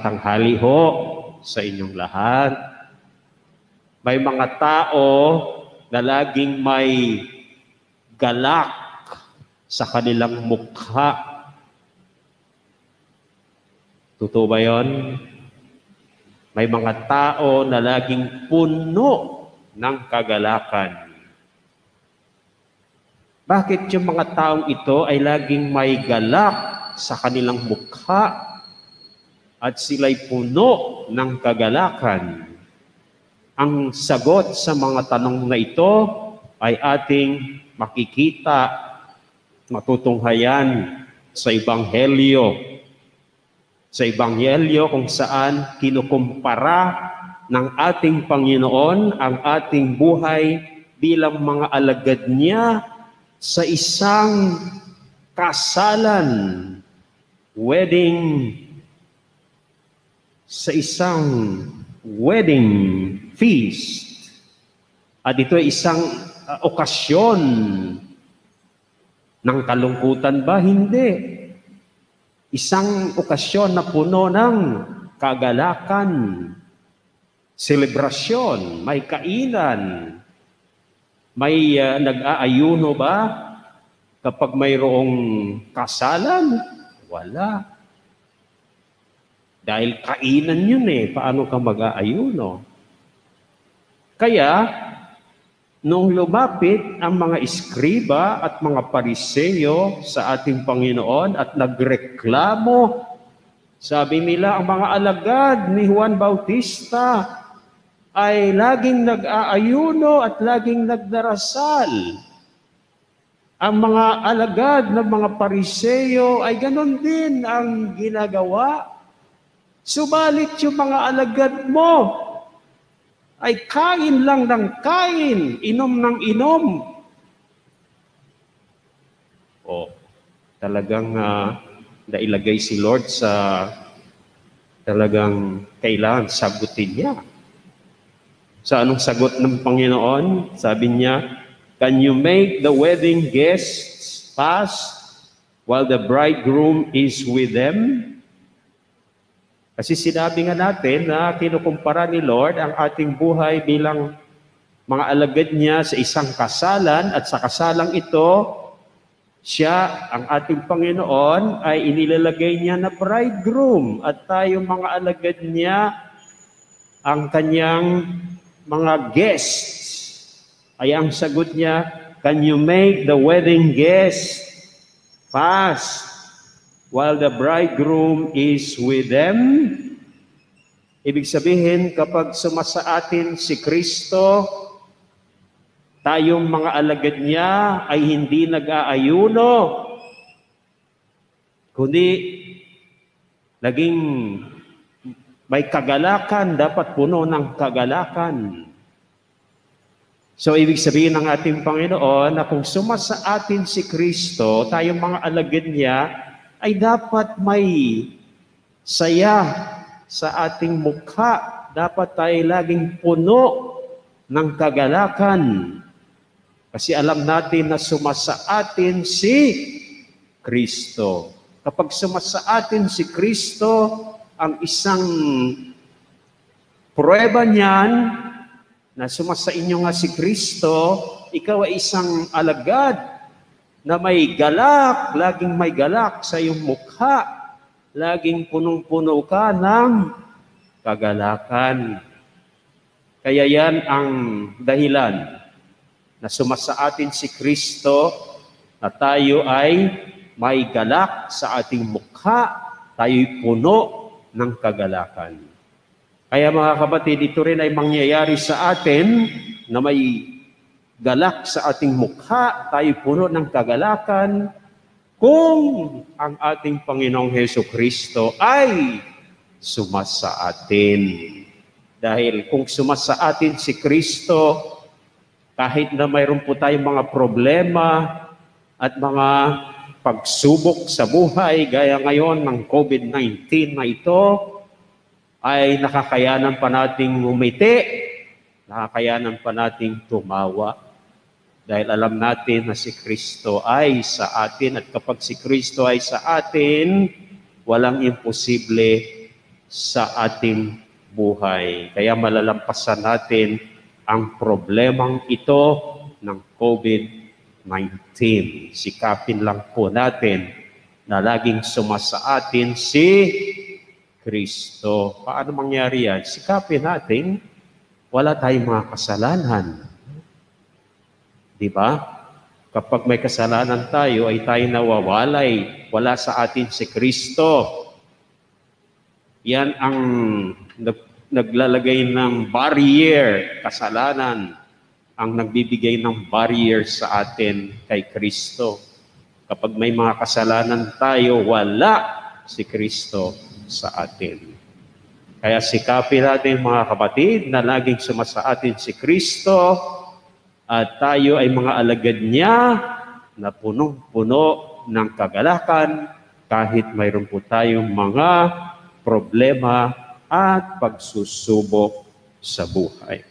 Tanghali ho sa inyong lahat. May mga tao na laging may galak sa kanilang mukha. Totoo ba yun? May mga tao na laging puno ng kagalakan. Bakit yung mga taong ito ay laging may galak sa kanilang mukha at sila'y puno ng kagalakan? Ang sagot sa mga tanong na ito ay ating makikita, matutunghayan sa Ebanghelyo. Sa Ebanghelyo kung saan kinukumpara ng ating Panginoon ang ating buhay bilang mga alagad niya sa isang kasalan, sa isang wedding feast. At ito ay isang okasyon ng kalungkutan ba? Hindi. Isang okasyon na puno ng kagalakan, selebrasyon, may kainan, may nag-aayuno ba kapag mayroong kasalan? Wala. Dahil kainan yun paano ka mag-aayuno? Kaya, nung lumapit ang mga iskriba at mga pariseyo sa ating Panginoon at nagreklamo, sabi nila ang mga alagad ni Juan Bautista ay laging nag-aayuno at laging nagdarasal. Ang mga alagad ng mga pariseyo ay ganon din ang ginagawa. Subalit yung mga alagad mo ay kain lang ng kain, inom ng inom. Talagang nailagay si Lord sa talagang kailangan sagutin niya. Sa anong sagot ng Panginoon? Sabi niya, "Can you make the wedding guests fast while the bridegroom is with them?" Kasi sinabi nga natin na kinukumpara ni Lord ang ating buhay bilang mga alagad niya sa isang kasalan at sa kasalang ito, siya, ang ating Panginoon, ay inilalagay niya na bridegroom at tayo mga alagad niya, ang kanyang mga guests. Ay ang sagot niya, "Can you make the wedding guests fast while the bridegroom is with them?" Ibig sabihin, kapag sumasa atin si Kristo, tayong mga alagad niya ay hindi nag-aayuno, kundi naging may kagalakan, dapat puno ng kagalakan. So, ibig sabihin ng ating Panginoon na kung sumasa atin si Kristo, tayong mga alagad niya, ay dapat may saya sa ating mukha. Dapat tayo laging puno ng kagalakan. Kasi alam natin na sumasa atin si Kristo. Kapag sumasa atin si Kristo, ang isang pruweba niyan na sumasa inyo nga si Kristo, ikaw ay isang alagad na may galak, laging may galak sa iyong mukha, laging punong-puno ka ng kagalakan. Kaya yan ang dahilan na sumasa atin si Kristo, na tayo ay may galak sa ating mukha, tayo'y puno ng kagalakan. Kaya mga kapatid, ito rin ay mangyayari sa atin na may galak sa ating mukha, tayo puno ng kagalakan, kung ang ating Panginoong Hesukristo ay sumasa atin. Dahil kung sumasa atin si Kristo, kahit na mayroon po tayong mga problema at mga pagsubok sa buhay, gaya ngayon ng COVID-19 na ito, ay nakakayanan pa nating umiti, nakakayanan pa nating tumawa. Dahil alam natin na si Kristo ay sa atin, at kapag si Kristo ay sa atin, walang imposible sa ating buhay. Kaya malalampasan natin ang problemang ito ng COVID-19. Sikapin lang po natin na laging sumasa atin si Kristo. Paano mangyari yan? Sikapin natin, wala tayong mga kasalanan. Di ba? Kapag may kasalanan tayo, ay tayo nawawalay. Wala sa atin si Kristo. Yan ang naglalagay ng barrier, kasalanan, ang nagbibigay ng barrier sa atin kay Kristo. Kapag may mga kasalanan tayo, wala si Kristo sa atin. Kaya sikapin natin mga kapatid na laging sumasa atin si Kristo at tayo ay mga alagad niya na punong-puno ng kagalakan kahit mayroon po tayong mga problema at pagsusubok sa buhay.